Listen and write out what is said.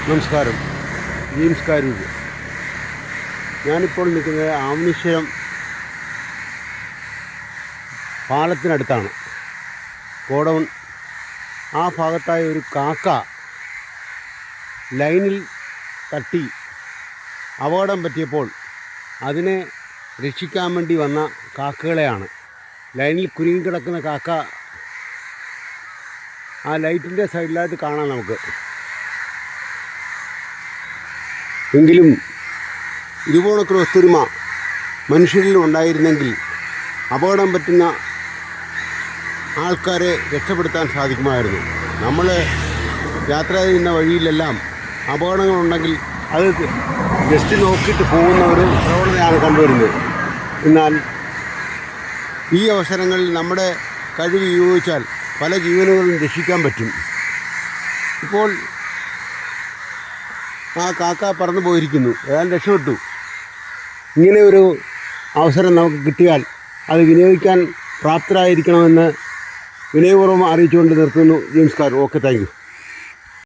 നമസ്കാരം. ജെയിംസ് കാരൂര്. ഞാനിപ്പോൾ നിൽക്കുന്നത് ആവണീശ്വരം പാലത്തിനടുത്താണ്. ഗോഡൗൺ ആ ഭാഗത്തായ ഒരു കാക്ക ലൈനിൽ തട്ടി അപകടം പറ്റിയപ്പോൾ അതിനെ രക്ഷിക്കാൻ വേണ്ടി വന്ന കാക്കകളെയാണ്. ലൈനിൽ കുരുങ്ങിക്കിടക്കുന്ന കാക്ക ആ ലൈറ്റിൻ്റെ സൈഡിലായിട്ട് കാണാം നമുക്ക്. എങ്കിലും ഇതുപോലൊക്കെ ഒത്തൊരുമ മനുഷ്യരിൽ ഉണ്ടായിരുന്നെങ്കിൽ അപകടം പറ്റുന്ന ആൾക്കാരെ രക്ഷപ്പെടുത്താൻ സാധിക്കുമായിരുന്നു. നമ്മൾ യാത്ര ചെയ്യുന്ന വഴിയിലെല്ലാം അപകടങ്ങളുണ്ടെങ്കിൽ അത് ജസ്റ്റ് നോക്കിയിട്ട് പോകുന്ന ഒരു പ്രവണതയാണ് കണ്ടുവരുന്നത്. എന്നാൽ ഈ അവസരങ്ങളിൽ നമ്മുടെ കഴിവ് ഉപയോഗിച്ചാൽ പല ജീവനുകളും രക്ഷിക്കാൻ പറ്റും. ഇപ്പോൾ ആ കാക്ക പറന്നു പോയിരിക്കുന്നു, ഏതാണ്ട് രക്ഷപ്പെട്ടു. ഇങ്ങനെ ഒരു അവസരം നമുക്ക് കിട്ടിയാൽ അത് വിനിയോഗിക്കാൻ പ്രാപ്തരായിരിക്കണമെന്ന് വിനയപൂർവ്വം അറിയിച്ചുകൊണ്ട് നിർത്തുന്നു. James Karoor. Okay, thank you.